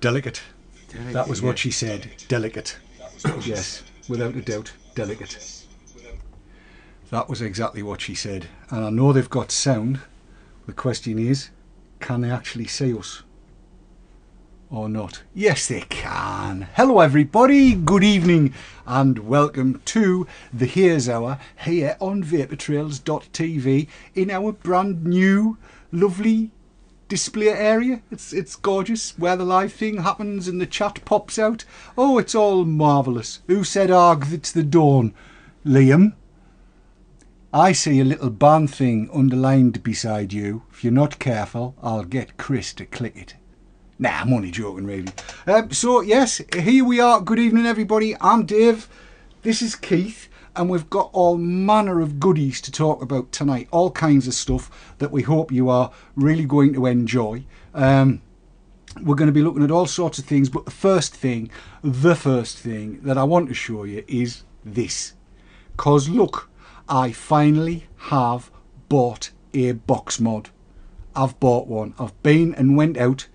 Delicate. Delicate, That was yeah. what she said. Delicate. Yes, without a doubt. Delicate. That was exactly what she said. And I know they've got sound. The question is, can they actually see us? Or not? Yes, they can. Hello, everybody. Good evening and welcome to the Haze Hour here on vaportrails.tv in our brand new, lovely display area. It's gorgeous where the live thing happens and the chat pops out. Oh, it's all marvellous. Who said arg it's the dawn? Liam? I see a little band thing underlined beside you. If you're not careful, I'll get Chris to click it. Nah, I'm only joking, really. So, yes, here we are. Good evening, everybody. I'm Dave. This is Keith. And we've got all manner of goodies to talk about tonight. All kinds of stuff that we hope you are really going to enjoy. We're going to be looking at all sorts of things. But the first thing that I want to show you is this. Because, look, I finally have bought a box mod. I've bought one. I've been and went out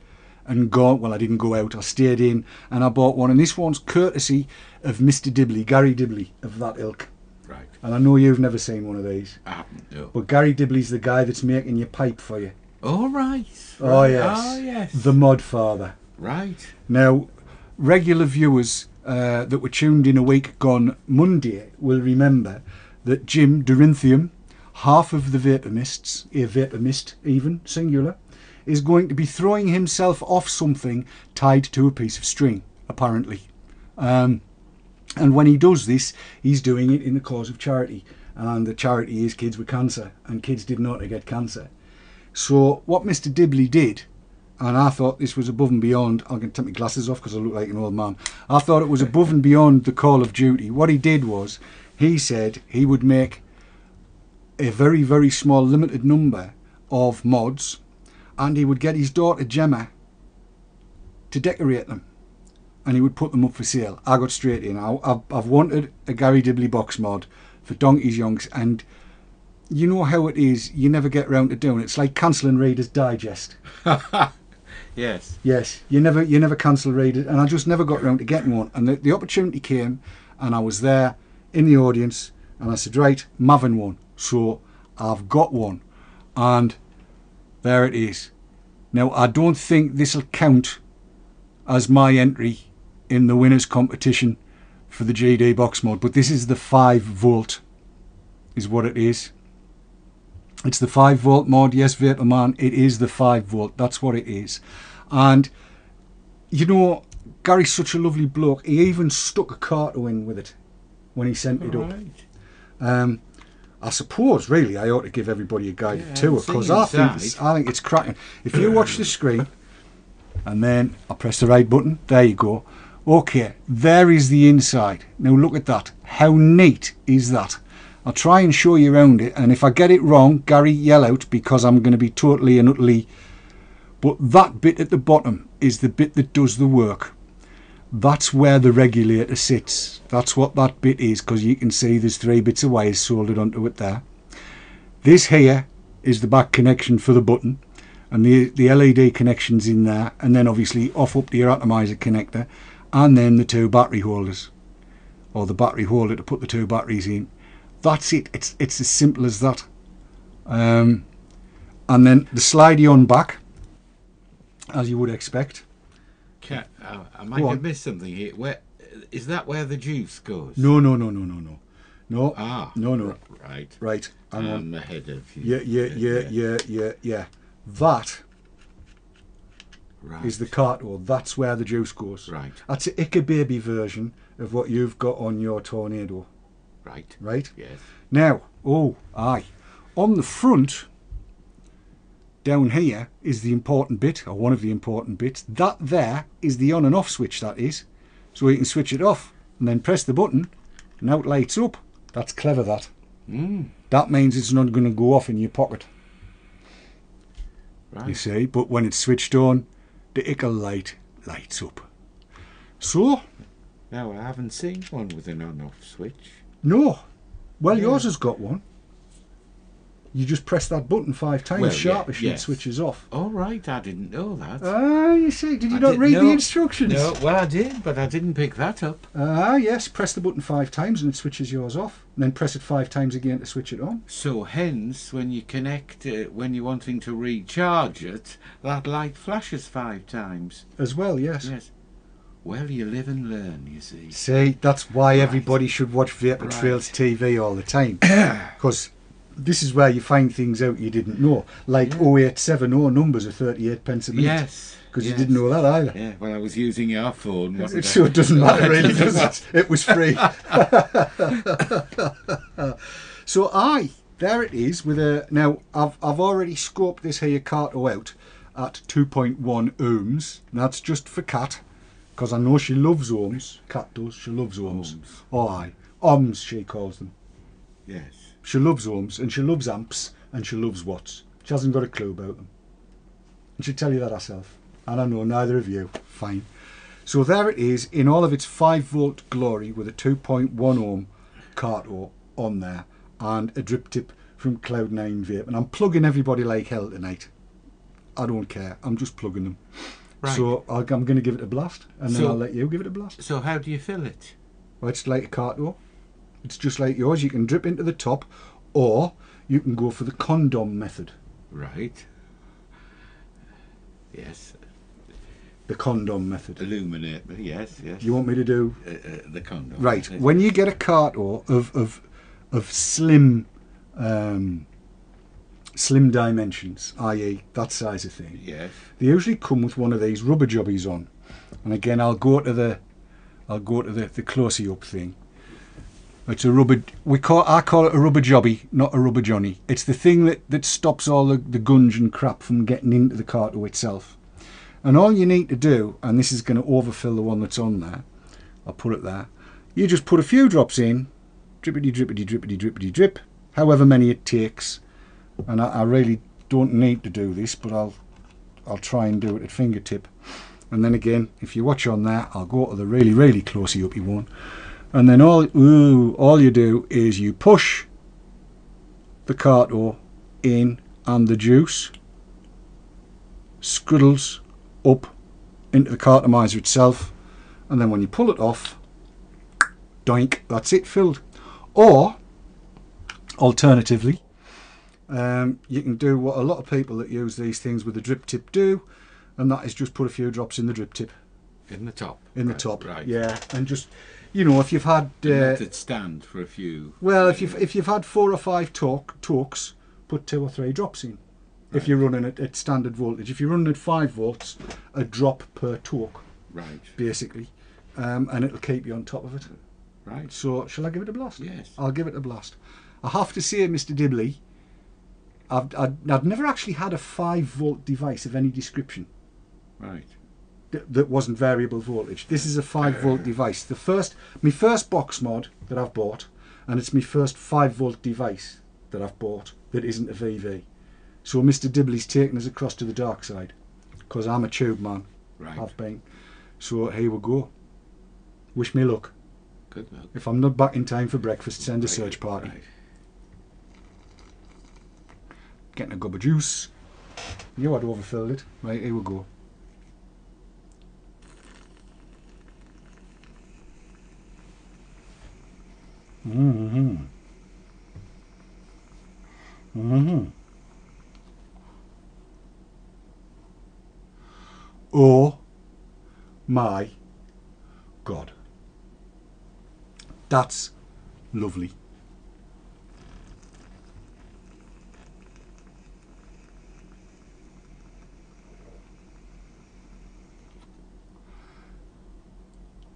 and gone. Well, I didn't go out. I stayed in and I bought one. And this one's courtesy of Mr. Dibley, Gary Dibley of that ilk. Right. And I know you've never seen one of these. I haven't, no. But Gary Dibley's the guy that's making your pipe for you. Oh, right. Oh, yes. Oh, yes. The mod father. Right. Now, regular viewers that were tuned in a week gone Monday will remember that Jim Dorinthium, half of the Vapor Mists, a Vapor Mist even, singular, is going to be throwing himself off something tied to a piece of string, apparently. And when he does this, he's doing it in the cause of charity. And the charity is kids with cancer. And kids didn't know to get cancer. So what Mr. Dibley did, and I thought this was above and beyond, I'm going to take my glasses off because I look like an old man. I thought it was above and beyond the call of duty. What he did was, he said he would make a very, very small limited number of mods, and he would get his daughter Gemma to decorate them, and he would put them up for sale. I got straight in. I've wanted a Gary Dibley box mod for Donkey's Yonks, and you know how it is, you never get round to doing it. It's like cancelling Reader's Digest. Yes. Yes, you never cancel Reader, and I just never got round to getting one. And the opportunity came, and I was there in the audience, and I said, right, I'm having one. So I've got one, and there it is. Now, I don't think this will count as my entry in the winners competition for the GD box mod, but this is the 5 volt is what it is. It's the 5 volt mod. Yes, Vapor Man, it is the 5 volt. That's what it is. And you know, Gary's such a lovely bloke. He even stuck a carto in with it when he sent it up. I suppose really I ought to give everybody a guided tour, because I think it's cracking. If you watch the screen and then I press the right button, there you go. Okay, there is the inside. Now look at that. How neat is that? I'll try and show you around it, and if I get it wrong, Gary, yell out, because I'm going to be totally and utterly... But that bit at the bottom is the bit that does the work. That's where the regulator sits. That's what that bit is, because you can see there's 3 bits of wires soldered onto it there. This here is the back connection for the button, and the LED connection's in there, and then obviously off up to your atomizer connector, and then the 2 battery holders, or the battery holder to put the 2 batteries in. That's it. It's as simple as that. And then the slidey on back, as you would expect. I might have missed something here. Where is that? Where the juice goes? No. No. Right. I'm ahead of you. Yeah. That is the carto. That's where the juice goes. Right. That's an Ica Baby version of what you've got on your Tornado. Right. Yes. Now, on the front, down here is the important bit, or one of the important bits. That there is the on and off switch, that is. So you can switch it off and then press the button, and now it lights up. That's clever, that. That means it's not going to go off in your pocket. Right. You see, but when it's switched on, the Ica light lights up. So... Now, I haven't seen one with an on-off switch. No. Well, yours has got one. You just press that button 5 times Well, sharpish and it yes. switches off. Oh, right, I didn't know that. Ah, you see, did you I not did- read no, the instructions? No, well, I did, but I didn't pick that up. Ah, yes, press the button 5 times and it switches yours off. And then press it 5 times again to switch it on. So hence, when you connect it, when you're wanting to recharge it, that light flashes 5 times. As well, yes. Yes. Well, you live and learn, you see. See, that's why Right. everybody should watch Vapor Right. Trails TV all the time. Because this is where you find things out you didn't know. Like 0870 numbers are 38 pence a minute. Yes. Because yes. you didn't know that either. Yeah, well, I was using your phone. Wasn't So I? it doesn't matter really, does it? It was free. So there it is. With a now I've already scoped this here Carto out at 2.1 ohms. And that's just for Kat, because I know she loves ohms. Kat does. She loves ohms. Ohms. Oh, aye. Ohms, she calls them. Yes. She loves ohms and she loves amps and she loves watts. She hasn't got a clue about them. And she'll tell you that herself. And I know neither of you. Fine. So there it is in all of its 5 volt glory with a 2.1 ohm Carto on there and a drip tip from Cloud9 Vape. And I'm plugging everybody like hell tonight. I don't care. I'm just plugging them. Right. So I'm going to give it a blast and then So- I'll let you give it a blast. So how do you fill it? Well, it's like a Carto. It's just like yours. You can drip into the top or you can go for the condom method. Right. Yes. The condom method. Illuminate. Yes. Yes. You want me to do the condom? right when you get a Carto of slim slim dimensions, i.e. that size of thing. Yes. They usually come with one of these rubber jobbies on, and again I'll go to the closey up thing. It's a rubber. I call it a rubber jobby, not a rubber johnny. It's the thing that stops all the gunge and crap from getting into the Carto itself. And all you need to do, and this is going to overfill the one that's on there, I'll put it there, you just put a few drops in, drippity drippity drippity drippity drip, however many it takes. And I really don't need to do this, but I'll try and do it at fingertip. And then again, if you watch on there, I'll go to the really, really closey uppy one. And then all you do is you push the Carto in and the juice scuddles up into the cartomizer itself, and then when you pull it off, doink, that's it, filled. Or alternatively, you can do what a lot of people that use these things with the drip tip do, and that is just put a few drops in the drip tip. In the top. In the Right, top, Right. yeah, and just, you know, if you've had Let it stand for a few. well, if you've had 4 or 5 torques, put 2 or 3 drops in. If you're running at standard voltage, if you're running at 5 volts, a drop per torque, Right. basically, and it'll keep you on top of it. Right. So, shall I give it a blast? Yes. I'll give it a blast. I have to say, Mr. Dibley, I've never actually had a 5 volt device of any description Right. that wasn't variable voltage. This is a 5 volt device. My first box mod that I've bought, and it's my first 5 volt device that I've bought that isn't a VV. So Mr. Dibley's taken us across to the dark side, because I'm a tube man. Right. I've been. So here we go. Wish me luck. Good luck. If I'm not back in time for breakfast, send a search party. Right. Getting a gob of juice. You had overfilled it. Right, here we go. Mm-hmm. Mm-hmm. Oh my God. That's lovely.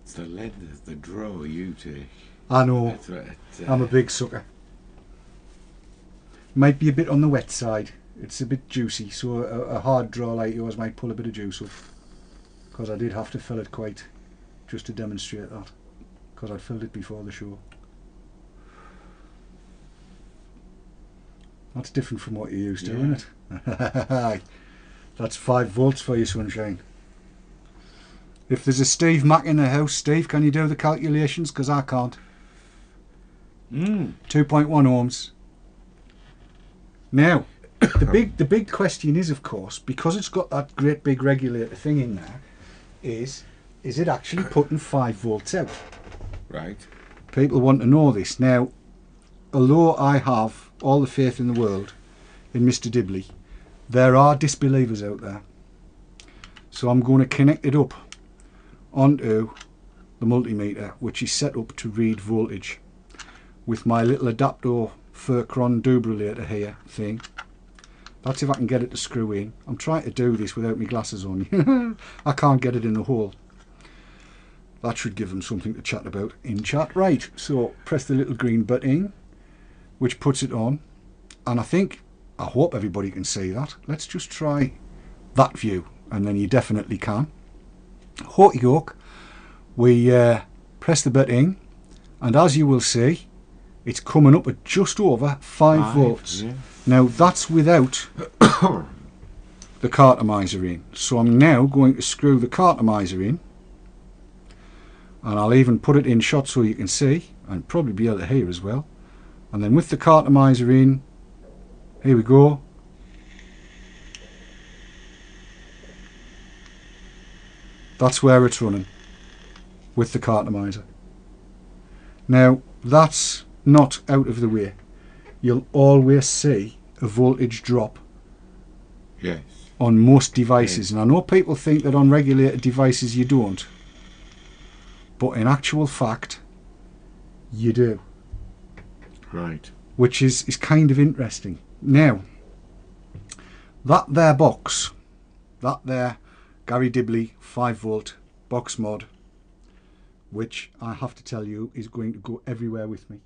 It's the lead, the draw you take. I know. That's what I'm a big sucker. Might be a bit on the wet side. It's a bit juicy, so a hard draw like yours might pull a bit of juice up. Because I did have to fill it quite, just to demonstrate that. Because I'd filled it before the show. That's different from what you're used to, isn't it? That's 5 volts for you, sunshine. If there's a Steve Mack in the house, Steve, can you do the calculations? Because I can't. 2.1 ohms. Now, the big question is, of course, because it's got that great big regulator thing in there, is it actually putting 5 volts out? Right. People want to know this. Now, although I have all the faith in the world in Mr. Dibley, there are disbelievers out there. So I'm going to connect it up onto the multimeter, which is set up to read voltage, with my little adapter Furcron defibrillator here thing. That's if I can get it to screw in. I'm trying to do this without my glasses on. I can't get it in the hole. That should give them something to chat about in chat. Right, so press the little green button, which puts it on. And I hope everybody can see that. Let's just try that view, and then you definitely can. Horty York, we press the button, and as you will see, it's coming up at just over 5 volts. Yeah. Now that's without the cartomizer in. So I'm now going to screw the cartomizer in, and I'll even put it in shot so you can see, and probably be able to hear as well. And then with the cartomizer in, here we go. That's where it's running with the cartomizer. Now that's not out of the way. You'll always see a voltage drop Yes. on most devices, and I know people think that on regulated devices you don't, but in actual fact you do, Right. which is kind of interesting. Now that there box, that there Gary Dibley 5 volt box mod, which I have to tell you is going to go everywhere with me,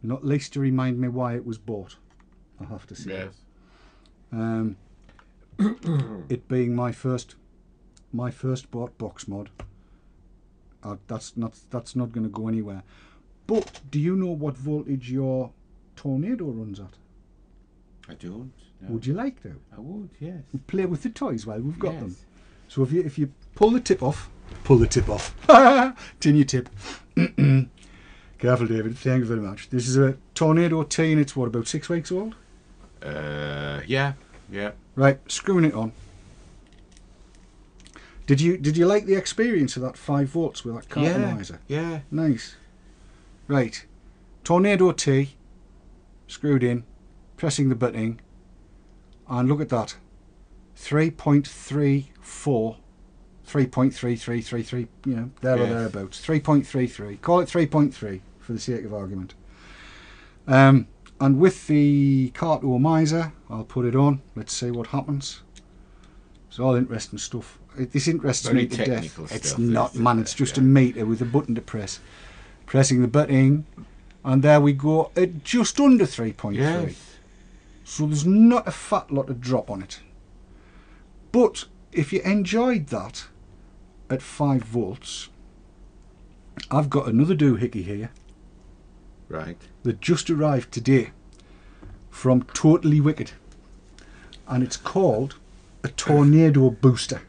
not least to remind me why it was bought, I have to say. Yes. It being my first bought box mod, that's not going to go anywhere. But do you know what voltage your Tornado runs at? I don't. No. Would you like to? I would. Yes. We'll play with the toys while we've got Yes. them. So if you pull the tip off, tin your tip. Careful, David. Thank you very much. This is a Tornado T, and it's what, about 6 weeks old? Yeah. Yeah. Right, screwing it on. Did you like the experience of that 5 volts with that cartomizer? Yeah. Nice. Right, Tornado T, screwed in, pressing the button, and look at that, 3.34, 3.3333, you know, there or thereabouts, 3.33, call it 3.3 for the sake of argument. And with the cartomizer, I'll put it on, let's see what happens. It's all interesting stuff. This interests Very me to death. technical It's stuff, not, isn't man, it? it's just a Yeah. meter with a button to press. Pressing the button, and there we go at just under 3.3. Yes. So there's not a fat lot of drop on it. But if you enjoyed that at 5 volts, I've got another doohickey here Right. that just arrived today from Totally Wicked, and it's called a Tornado Booster.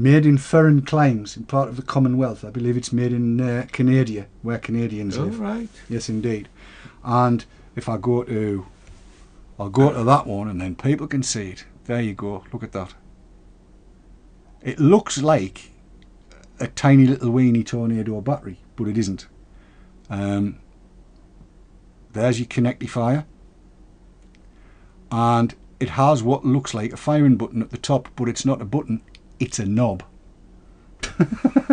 Made in Furren Climes, in part of the Commonwealth. I believe it's made in Canada, where Canadians Oh, live. right. Yes, indeed. And if I'll go to that one, and then people can see it. There you go. Look at that. It looks like a tiny little weeny Tornado battery, but it isn't. There's your connectifier, and it has what looks like a firing button at the top, but it's not a button. It's a knob.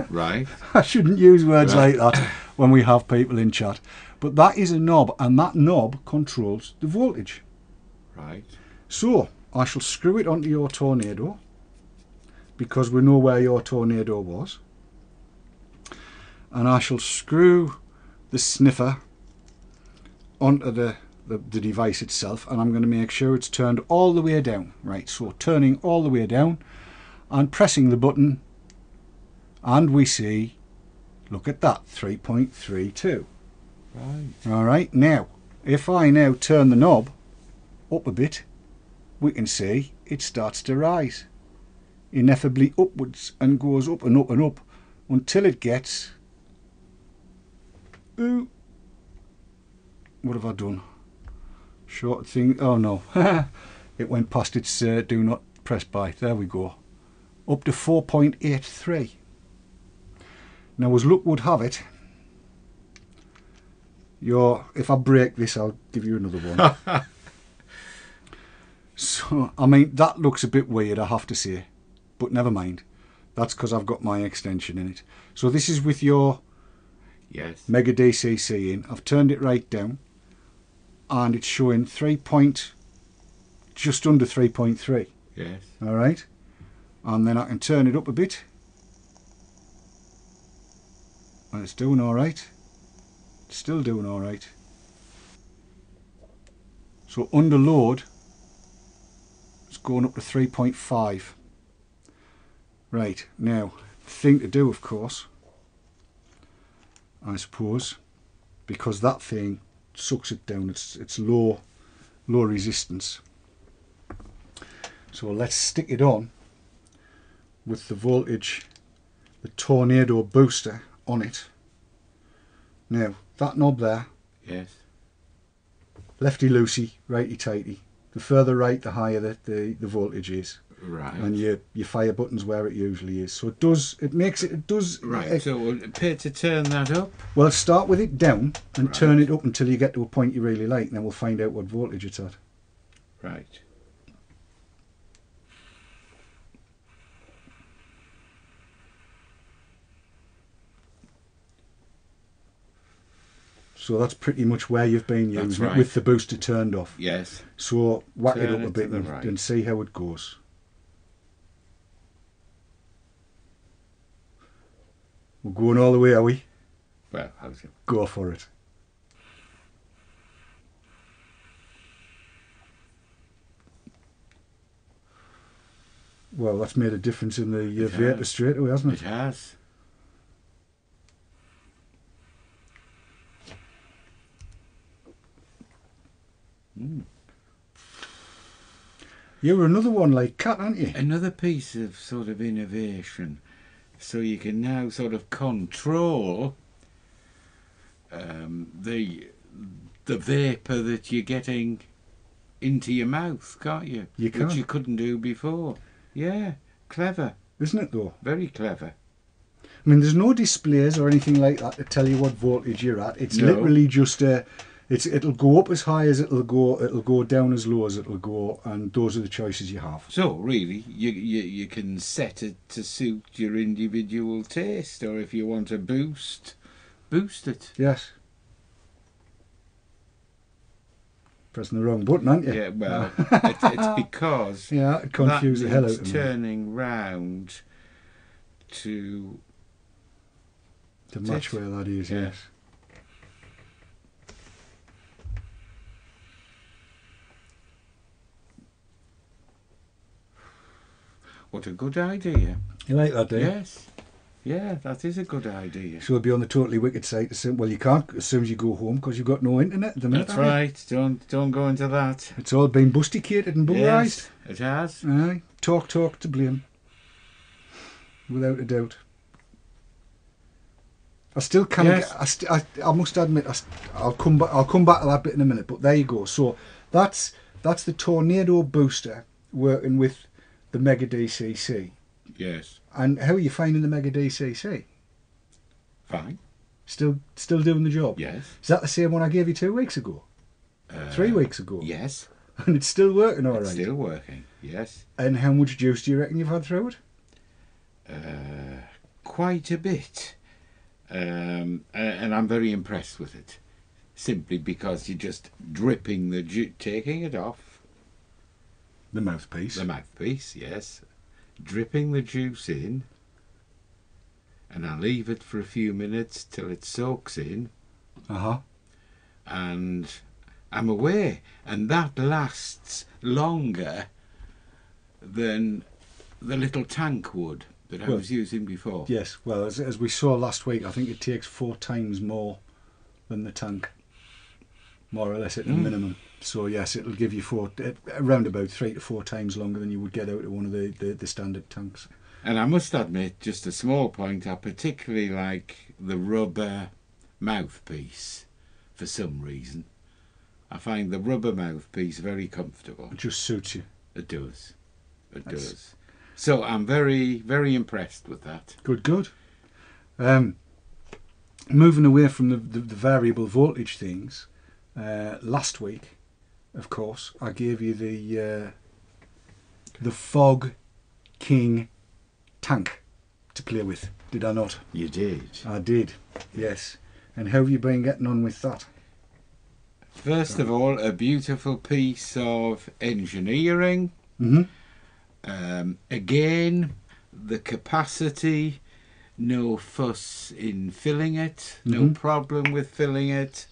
Right. I shouldn't use words Right. like that when we have people in chat. But that is a knob, and that knob controls the voltage. Right. So I shall screw it onto your Tornado, because we know where your Tornado was. And I shall screw the sniffer onto the device itself, and I'm going to make sure it's turned all the way down. Right, so turning all the way down and pressing the button, and we see, look at that, 3.32. Right. Alright, now if I now turn the knob up a bit, we can see it starts to rise ineffably upwards, and goes up and up and up until it gets what have I done? Short thing. Oh no, it went past its do not press by. There we go. Up to 4.83. Now, as luck would have it, if I break this, I'll give you another one. So, I mean, that looks a bit weird, I have to say, but never mind. That's because I've got my extension in it. So this is with your Mega DCC in. I've turned it right down, and it's showing just under 3.3. Yes. All right, and then I can turn it up a bit, and it's doing all right. It's still doing all right. So under load, it's going up to 3.5. Right, now, the thing to do, of course, I suppose, because that thing sucks it down, it's low resistance. So let's stick it on with the voltage, the tornado booster on it. Now, that knob there, yes, lefty loosey, righty tighty. The further right, the higher the voltage is. Right. And your fire button's where it usually is. So it does. Right. So it would appear to turn that up. Well, start with it down and turn it up until you get to a point you really like, and then we'll find out what voltage it's at. Right. So that's pretty much where you've been using it, with the booster turned off. Yes. So whack it up a bit right, and see how it goes. We're going all the way, are we? Well, how's it? Go for it. Well, that's made a difference in the vapor straight away, hasn't it? It has. You were another one like Cat, aren't you? Another piece of sort of innovation. So you can now sort of control the vapour that you're getting into your mouth, can't you? You can. Which you couldn't do before. Yeah, clever. Isn't it though? Very clever. I mean, there's no displays or anything like that to tell you what voltage you're at. It's literally just it'll go up as high as it'll go down as low as it'll go, and those are the choices you have. So really, you can set it to suit your individual taste, or if you want to boost it. Yes. Pressing the wrong button, aren't you? Yeah, well, it's because it confused the hell out of me. Turning round to match where that is. Yes. What a good idea. You like that, do you? Yes. Yeah, that is a good idea. So it'll be on the totally wicked side to say, well, you can't as soon as you go home because you've got no internet at the minute. That's right. Don't go into that. It's all been busticated and buggerised. Yes, it has. Aye. Talk to blame. Without a doubt. I still can't. Yes. I must admit, I'll come back to that bit in a minute. But there you go. So that's the tornado booster working with the Mega DCC. Yes. And how are you finding the Mega DCC? Fine. Still doing the job? Yes. Is that the same one I gave you 2 weeks ago? 3 weeks ago? Yes. And it's still working all right? It's still working, yes. And how much juice do you reckon you've had through it? Quite a bit. And I'm very impressed with it. Simply because you're just dripping the juice, taking it off. The mouthpiece? The mouthpiece, yes. Dripping the juice in, and I leave it for a few minutes till it soaks in. And I'm away, and that lasts longer than the little tank would that I was using before. Yes, well, as we saw last week, I think it takes 4 times more than the tank, more or less at the minimum. So yes, it'll give you around about 3 to 4 times longer than you would get out of one of the standard tanks. And I must admit, just a small point, I particularly like the rubber mouthpiece for some reason. I find the rubber mouthpiece very comfortable. It just suits you. It does. It does. So I'm very, very impressed with that. Good, good. Moving away from the variable voltage things, last week, of course, I gave you the Fog King tank to play with. Did I not? You did. I did, yes. And how have you been getting on with that? First of all, a beautiful piece of engineering. Again, the capacity, no fuss in filling it, no problem with filling it.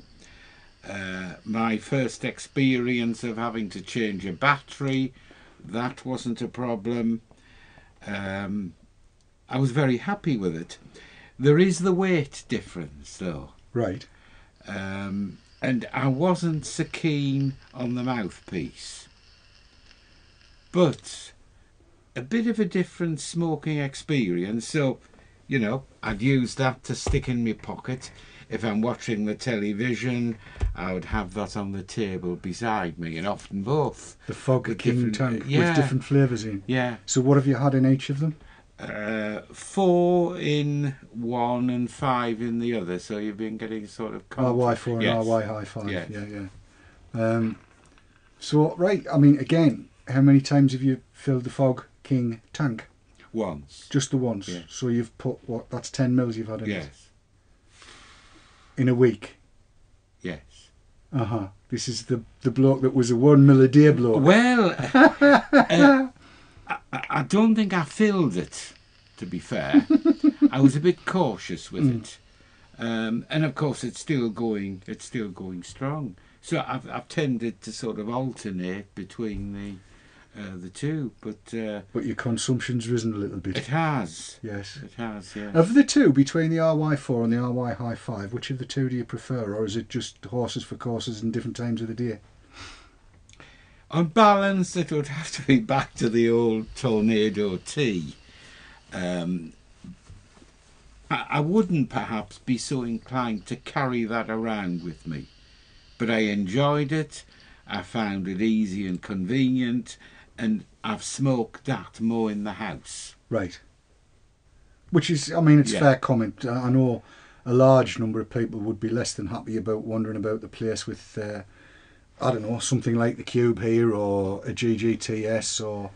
My first experience of having to change a battery, that wasn't a problem. I was very happy with it. There is the weight difference though. Right. And I wasn't so keen on the mouthpiece. But a bit of a different smoking experience, so, you know, I'd use that to stick in my pocket. If I'm watching the television, I would have that on the table beside me, and often both. The Fog King tank with different flavours in. Yeah. So what have you had in each of them? 4 in one and 5 in the other, so you've been getting sort of... RY4 yes. and RY High 5, Yes. yeah. So, right, I mean, again, how many times have you filled the Fog King tank? Once. Just the once. Yeah. So you've put, what, that's 10 mils you've had in it? Yes. In a week? Yes. Uh-huh. This is the bloke that was a 1 mil a day bloke. Well, I don't think I filled it, to be fair. I was a bit cautious with it. And of course it's still going strong. So I've tended to sort of alternate between the two, but your consumption's risen a little bit. it has. Yes. It has, yes. Of the two, between the RY4 and the RY High 5, which of the two do you prefer, or is it just horses for courses in different times of the day? On balance, it would have to be back to the old Tornado T. I wouldn't perhaps be so inclined to carry that around with me, but I enjoyed it. I found it easy and convenient, and I've smoked that more in the house. Right. Which is, I mean, it's fair comment. I know a large number of people would be less than happy about wandering about the place with, I don't know, something like the Cube here or a GGTS or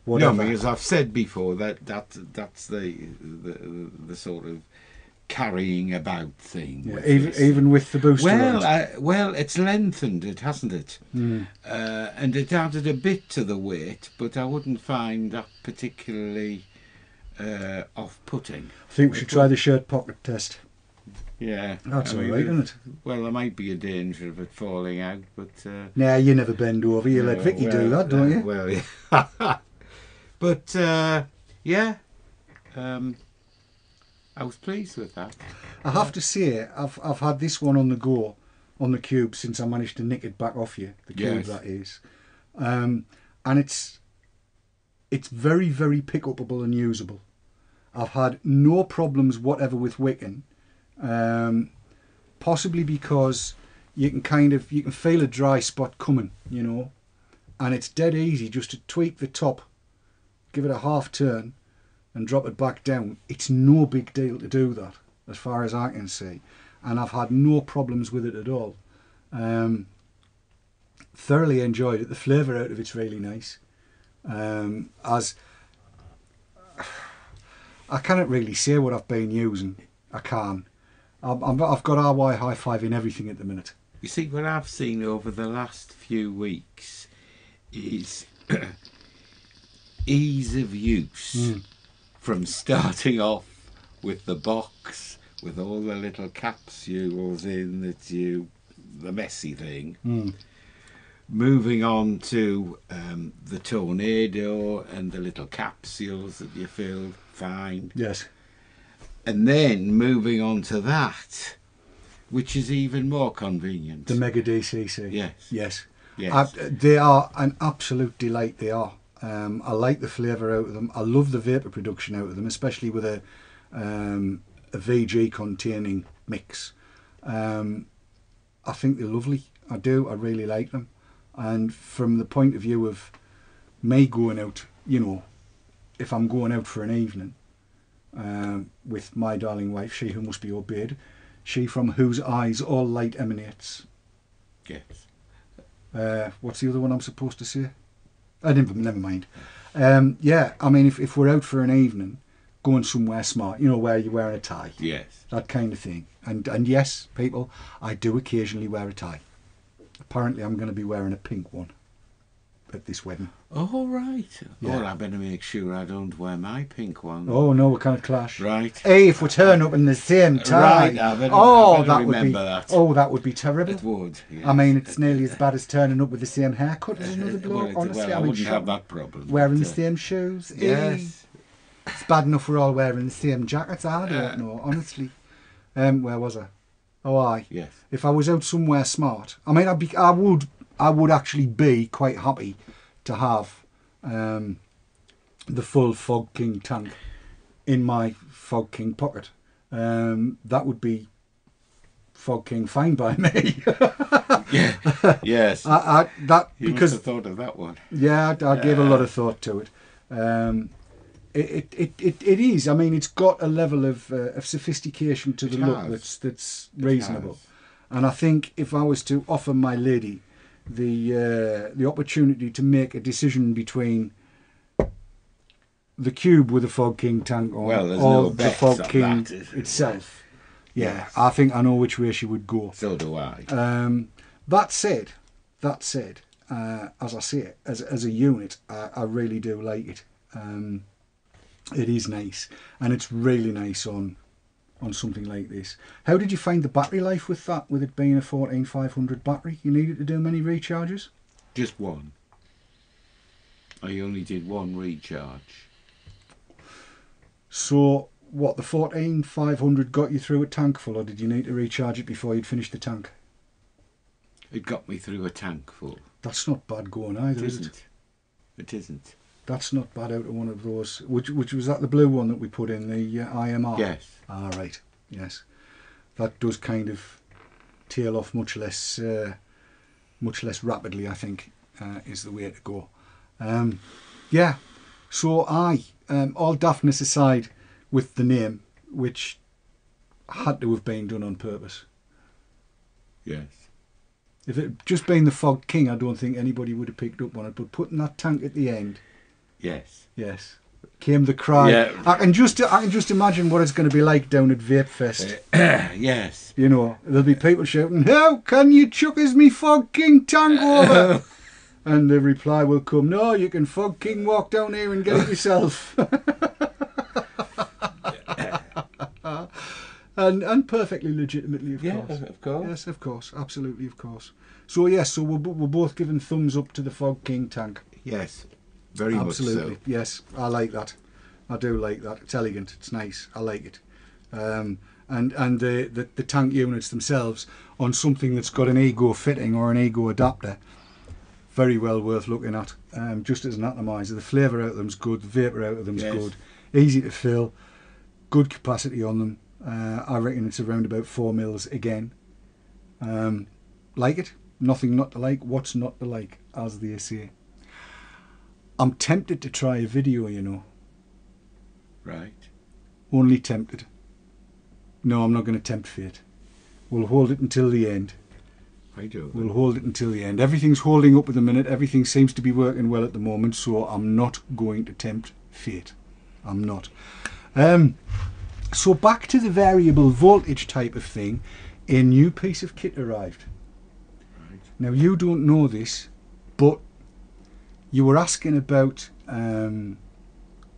whatever. No, because I've said before that's the sort of carrying about thing. Yeah, even with the booster. Well, it's lengthened it, hasn't it? And it added a bit to the weight, but I wouldn't find that particularly off-putting. I think we should try the shirt pocket test. Yeah, That's all right, isn't it? Well, there might be a danger of it falling out, but Nah, you never bend over. You let Vicky do that, don't you? Well, yeah. But yeah, I was pleased with that. I have to say, I've had this one on the go, on the Cube, since I managed to nick it back off you. The Cube, Yes. that is, and it's very, very pick-upable and usable. I've had no problems whatever with wicking, possibly because you can feel a dry spot coming, you know, and it's dead easy just to tweak the top, give it a half turn, and drop it back down. It's no big deal to do that, as far as I can see, and I've had no problems with it at all. Thoroughly enjoyed it. The flavour out of it's really nice. As I cannot really say what I've been using. I can. I've got RY High 5 in everything at the minute. You see, what I've seen over the last few weeks is ease of use. From starting off with the box, with all the little capsules in the messy thing, moving on to the Tornado and the little capsules that you filled, fine. Yes. And then moving on to that, which is even more convenient. The Mega DCC. Yes. Yes. Yes. They are an absolute delight, they are. I like the flavour out of them. I love the vapour production out of them, especially with a VG containing mix. I think they're lovely. I do. I really like them. And from the point of view of me going out, you know, if I'm going out for an evening with my darling wife, she who must be obeyed, she from whose eyes all light emanates. Yes. What's the other one I'm supposed to say? Never mind. Yeah, I mean, if we're out for an evening, going somewhere smart, you know, where you're wearing a tie. Yes. That kind of thing. And yes, people, I do occasionally wear a tie. Apparently I'm going to be wearing a pink one at this wedding. Oh, right. Yeah. Oh, I better make sure I don't wear my pink one. Oh, no, we can't clash. Right. Hey, if we turn up in the same tie. Right, I better that would be remember that. Oh, that would be terrible. It would. Yes. I mean, it's nearly as bad as turning up with the same haircut as another bloke, honestly. Well, I wouldn't have that problem. Wearing the same shoes. Yes. It's bad enough we're all wearing the same jackets. I don't know, honestly. Where was I? Oh, aye. Yes. If I was out somewhere smart, I mean, I would actually be quite happy to have the full Fog King tank in my Fog King pocket. That would be Fog King fine by me. Yeah. Yes. You must have thought of that one. Yeah, I gave a lot of thought to it. It is. I mean, it's got a level of sophistication to the look that's reasonable. And I think if I was to offer my lady the opportunity to make a decision between the cube with the Fog King tank on or the Fog King itself, yes. I think I know which way she would go. So do I. That said, as I say it, as a unit, I really do like it. It is nice, and it's really nice on something like this. How did you find the battery life with that, with it being a 14500 battery? You needed to do many recharges? Just one. I only did one recharge. So what, the 14500 got you through a tank full, or did you need to recharge it before you'd finished the tank? It got me through a tank full. That's not bad going either, is it? It isn't. That's not bad out of one of those. Which was that the blue one that we put in, the IMR? Yes. Ah, right. Yes. That does kind of tail off much less rapidly, I think, is the way to go. Yeah. So all daftness aside with the name, which had to have been done on purpose. Yes. If it had just been the Fog King, I don't think anybody would have picked up on it. But putting that tank at the end. Yes. Yes. Came the cry. Yeah. I can just imagine what it's going to be like down at Vape Fest. Yes. You know, there'll be people shouting, "How can you chuck us me Fog King tank over?" And the reply will come, "No, you can Fog King walk down here and get it yourself." and perfectly legitimately, of course. Of course. Yes, of course. Absolutely, of course. So yes, so we're both giving thumbs up to the Fog King tank. Yes. Very Absolutely. much so. Yes, I like that. I do like that. It's elegant. It's nice. I like it. And the tank units themselves on something that's got an ego fitting or an ego adapter, very well worth looking at. Just as an atomizer, the flavour out of them's good. The vapour out of them's good. Easy to fill. Good capacity on them. I reckon it's around about 4 mils again. Like it. Nothing not to like. What's not to like, as they say. I'm tempted to try a video, you know. Right. Only tempted. No, I'm not going to tempt fate. We'll hold it until the end. I do. We'll hold it until the end. Everything's holding up at the minute. Everything seems to be working well at the moment, so I'm not going to tempt fate. I'm not. So back to the variable voltage type of thing. A new piece of kit arrived. Right. Now, you don't know this, but you were asking about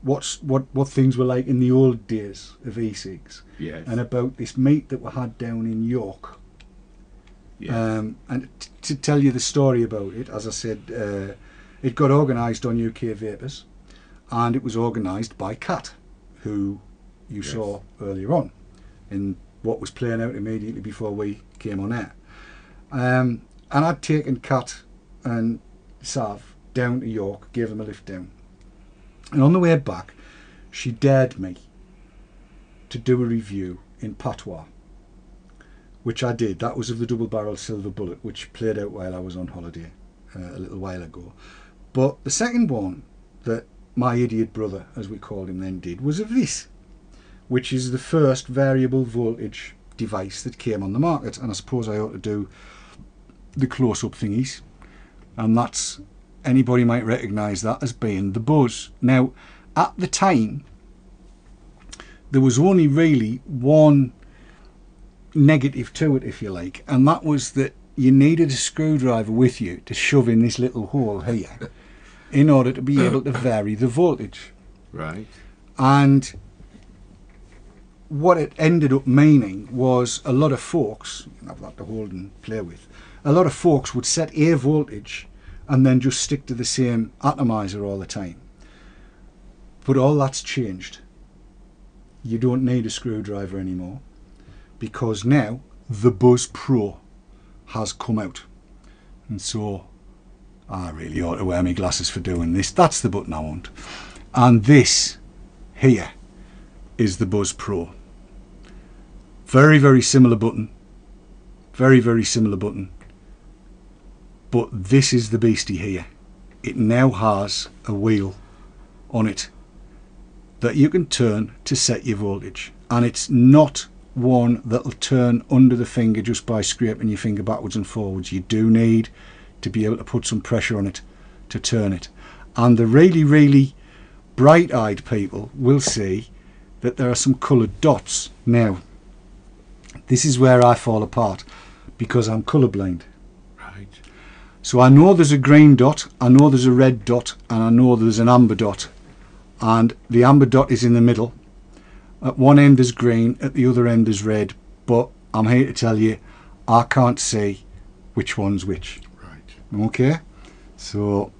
what things were like in the old days of e-cigs. Yes. And about this meet that we had down in York. Yes. And to tell you the story about it, as I said, it got organised on UK Vapors, and it was organised by Kat, who you saw earlier on in what was playing out immediately before we came on air. And I'd taken Kat and Sav down to York, gave them a lift down. And on the way back, she dared me to do a review in patois, which I did. That was of the double-barreled silver bullet, which played out while I was on holiday a little while ago. But the second one that my idiot brother, as we called him then, did was of this, which is the first variable voltage device that came on the market. And I suppose I ought to do the close-up thingies, and that's, anybody might recognise that as being the Buzz. Now, at the time, there was only really one negative to it, if you like, and that was that you needed a screwdriver with you to shove in this little hole here in order to be able to vary the voltage. Right. And what it ended up meaning was a lot of folks, I've got to hold and play with, a lot of folks would set a voltage and then just stick to the same atomizer all the time. But all that's changed. You don't need a screwdriver anymore, because now the Buzz Pro has come out. And so I really ought to wear my glasses for doing this. That's the button I want. And this here is the Buzz Pro. Very, very similar button. Very, very similar button. But this is the beastie here. It now has a wheel on it that you can turn to set your voltage. And it's not one that'll turn under the finger just by scraping your finger backwards and forwards. You do need to be able to put some pressure on it to turn it. And the really, really bright-eyed people will see that there are some coloured dots. Now, this is where I fall apart, because I'm colourblind. Right. So I know there's a green dot, I know there's a red dot, and I know there's an amber dot. And the amber dot is in the middle. At one end there's green, at the other end there's red. But I'm here to tell you, I can't see which one's which. Right. Okay? So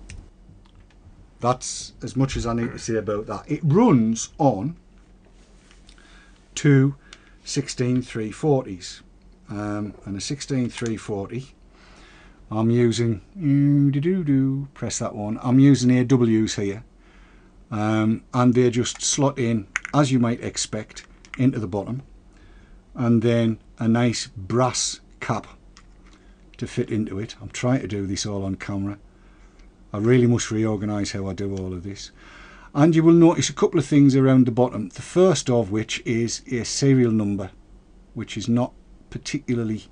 that's as much as I need to say about that. It runs on two 16340s. And a 16340, I'm using, press that one, I'm using AWs here. And they just slot in, as you might expect, into the bottom, and then a nice brass cap to fit into it. I'm trying to do this all on camera. I really must reorganise how I do all of this. And you will notice a couple of things around the bottom, the first of which is a serial number, which is not particularly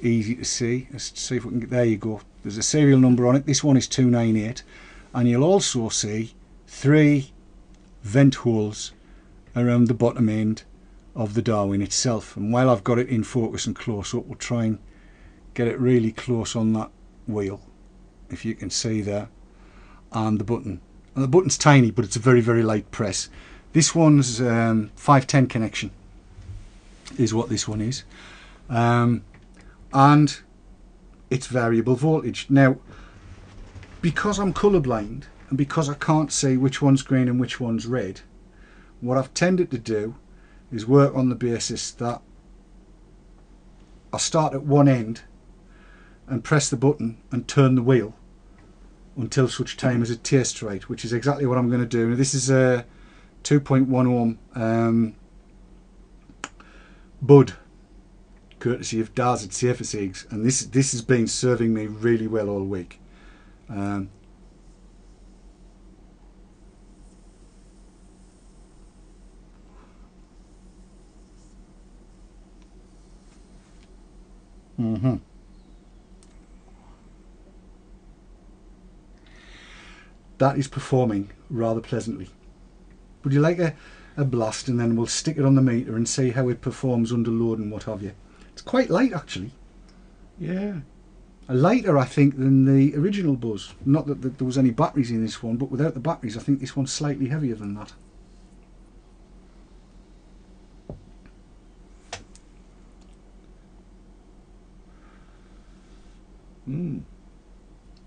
easy to see. Let's see if we can get, there you go, there's a serial number on it. This one is 298, and you'll also see 3 vent holes around the bottom end of the Darwin itself. And while I've got it in focus and close up, we'll try and get it really close on that wheel, if you can see there, and the button. And the button's tiny, but it's a very, very light press. This one's 510 connection is what this one is, and it's variable voltage. Now, because I'm colourblind and because I can't see which one's green and which one's red, what I've tended to do is work on the basis that I start at one end and press the button and turn the wheel until such time as it tastes right, which is exactly what I'm going to do. Now, this is a 2.1 ohm Bud, courtesy of Daz at Safer Cigs, and this has been serving me really well all week. That is performing rather pleasantly. Would you like a blast, and then we'll stick it on the meter and see how it performs under load and what have you. It's quite light, actually. Yeah. Lighter, I think, than the original Buzz. Not that there was any batteries in this one, but without the batteries, I think this one's slightly heavier than that.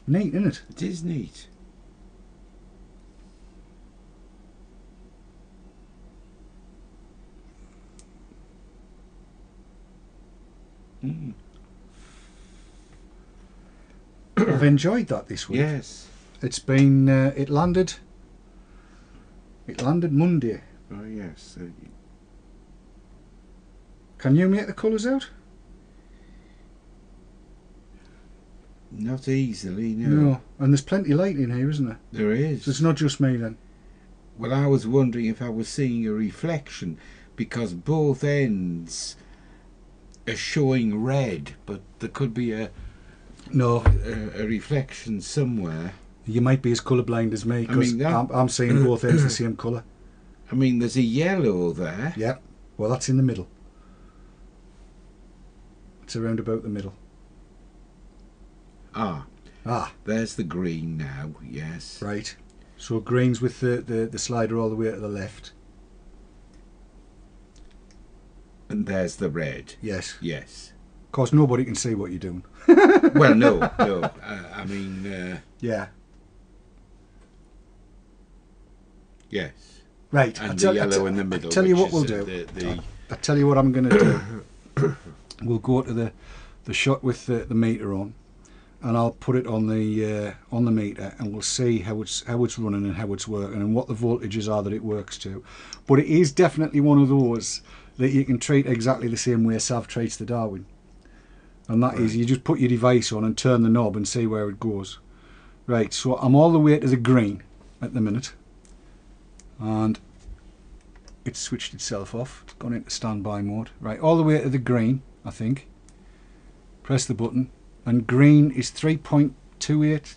Neat, isn't it? It is neat. I've enjoyed that this week. Yes. It's been it landed Monday. Oh yes. Can you make the colours out? Not easily, no. No. And there's plenty of light in here, isn't there? There is. So it's not just me then. Well, I was wondering if I was seeing a reflection, because both ends are showing red, but there could be a reflection somewhere. You might be as colourblind as me, I because mean, I'm seeing both ends the same colour. I mean, there's a yellow there. Yeah. Well, that's in the middle. It's around about the middle. Ah, there's the green now, yes. Right. So green's with the slider all the way to the left. And there's the red. Yes. Yes. Of course, nobody can see what you're doing. Well, no. I mean... yeah. Yes. Right. And the yellow in the middle. I'll tell you what we'll do. I'll tell you what I'm going to do. We'll go to the shot with the meter on, and I'll put it on the meter, and we'll see how it's running and how it's working and what the voltages are that it works to. But it is definitely one of those that you can treat exactly the same way Sav treats the Darwin, and that is you just put your device on and turn the knob and see where it goes. Right. So I'm all the way to the green at the minute, and it's switched itself off. It's gone into standby mode. Right, all the way to the green, I think. Press the button, and green is 3.28,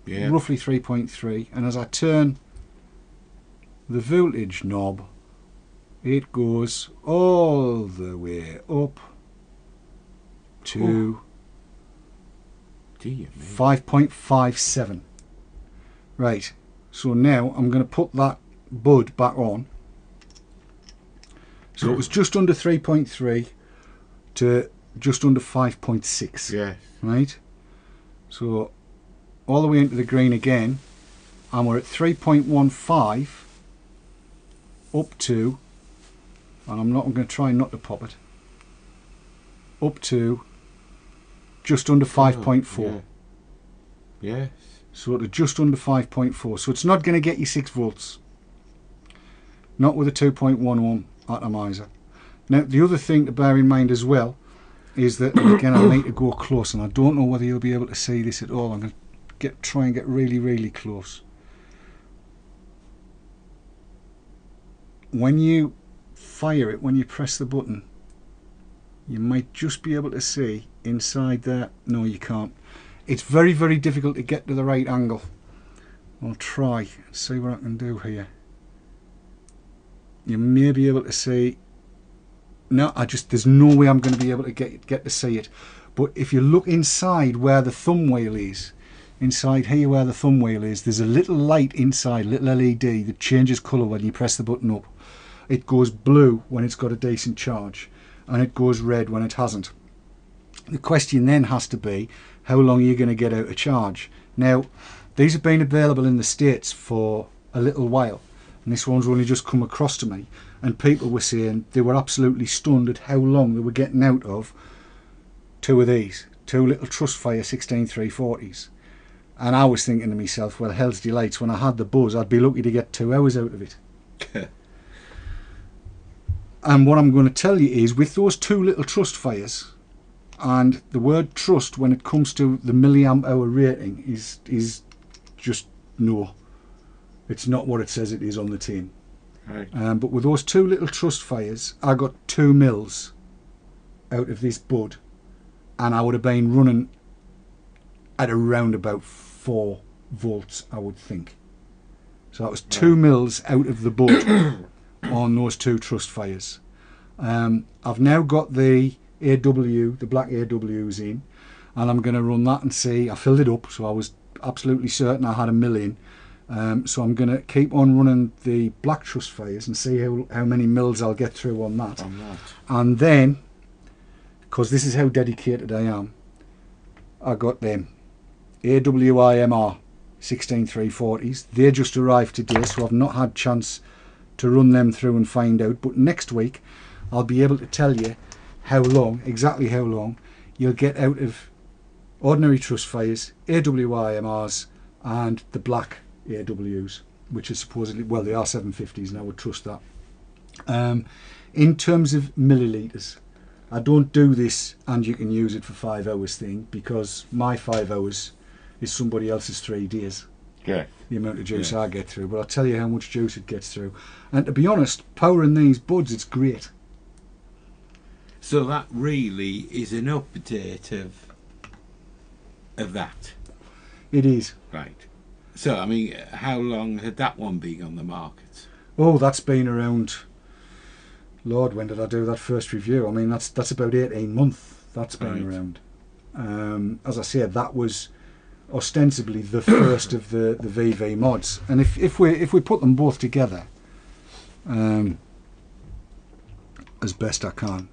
yeah. Roughly 3.3. And as I turn the voltage knob, it goes all the way up to 5.57. Right, so now I'm going to put that bud back on. So it was just under 3.3 to just under 5.6. Yes. Right? So all the way into the green again, and we're at 3.15 up to, and I'm going to try not to pop it, up to just under 5.4. Yeah. Yes. So to just under 5.4. So it's not going to get you 6 volts. Not with a 2.1 ohm atomizer. Now the other thing to bear in mind as well is that, and again I'll need to go close, and I don't know whether you'll be able to see this at all. I'm going to try and get really close. When you fire it, when you press the button, you might just be able to see inside there. No, you can't. It's very difficult to get to the right angle. I'll try and see what I can do here. You may be able to see. No, there's no way I'm going to be able to get to see it. But if you look inside where the thumb wheel is, inside here where the thumb wheel is, there's a little light inside, little LED that changes colour when you press the button up. It goes blue when it's got a decent charge, and it goes red when it hasn't. The question then has to be, how long are you going to get out of charge? Now, these have been available in the States for a little while, and this one's only just come across to me, and people were saying they were absolutely stunned at how long they were getting out of two of these, two little Trustfire 16340s. And I was thinking to myself, well, hell's delights, when I had the buzz I'd be lucky to get 2 hours out of it. And what I'm going to tell you is, with those 2 little Trustfires, and the word trust when it comes to the milliamp hour rating is just no, it's not what it says it is on the tin. Right. But with those 2 little Trustfires, I got 2 mils out of this bud, and I would have been running at around about 4 volts, I would think. So that was 2 mils out of the bud on those 2 Trustfires. I've now got the AW, the black AWs in, and I'm going to run that and see. I filled it up, so I was absolutely certain I had 1 million. So I'm going to keep on running the black Trustfires and see how many mils I'll get through on that. And then, because this is how dedicated I am, I got them AWIMR 16340s. They just arrived today, so I've not had chance to run them through and find out. But next week I'll be able to tell you exactly how long you'll get out of ordinary Trustfires, AWIMRs, and the black AWs, which are supposedly, well, they are 750s, and I would trust that. In terms of millilitres, I don't do this and you can use it for 5 hours thing, because my 5 hours is somebody else's 3 days. Yeah. The amount of juice Yeah. I get through, but I'll tell you how much juice it gets through. And to be honest, powering these buds, it's great. So that really is an update of that. It is. Right. So, I mean, how long had that one been on the market? Oh, that's been around. Lord, when did I do that first review? I mean, that's about 18 months. That's been Right. around. As I said, that was ostensibly the first of the VV mods. And if we put them both together, as best I can,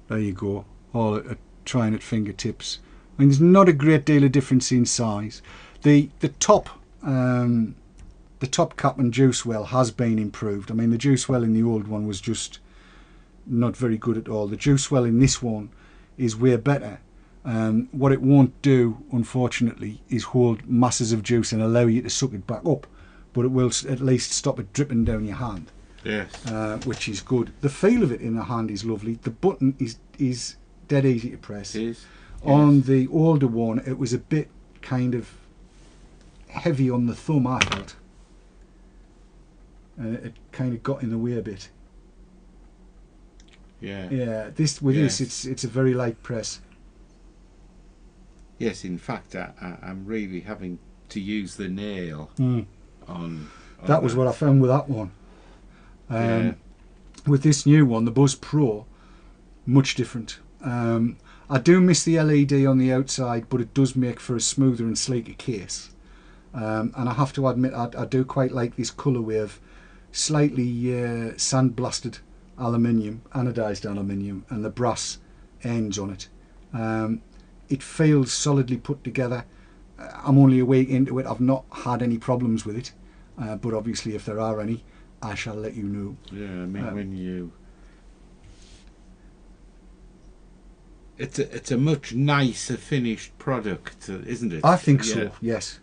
there you go. All trying at fingertips. I mean, there's not a great deal of difference in size. The top cap and juice well has been improved. I mean, the juice well in the old one was just not very good at all. The juice well in this one is way better. What it won't do, unfortunately, is hold masses of juice and allow you to suck it back up, but it will at least stop it dripping down your hand. Yes. Which is good. The feel of it in the hand is lovely. The button is dead easy to press. It is. On Yes. the older one, it was a bit kind of heavy on the thumb, I felt. It kind of got in the way a bit. Yeah. Yeah, this with Yes. this, it's a very light press. Yes, in fact, I'm really having to use the nail on That was what I found with that one. Yeah. With this new one, the Buzz Pro, much different. I do miss the LED on the outside, but it does make for a smoother and sleeker case. And I have to admit, I do quite like this colourway of slightly sandblasted aluminium, anodised aluminium, and the brass ends on it. It feels solidly put together. I'm only a week into it. I've not had any problems with it, but obviously if there are any, I shall let you know. Yeah, I mean, when you... It's a much nicer finished product, isn't it? I think Yeah. so, yes.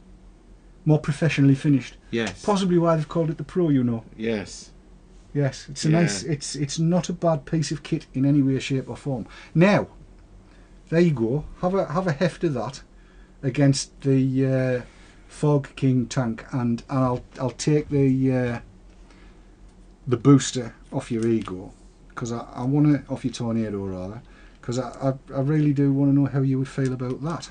More professionally finished. Yes. Possibly why they've called it the Pro, you know. Yes. Yes, it's a Yeah. nice. It's not a bad piece of kit in any way, shape, or form. Now, there you go. Have a heft of that against the Fog King tank, and I'll take the booster off your Ego, because I want to, off your Tornado rather, because I really do want to know how you would feel about that.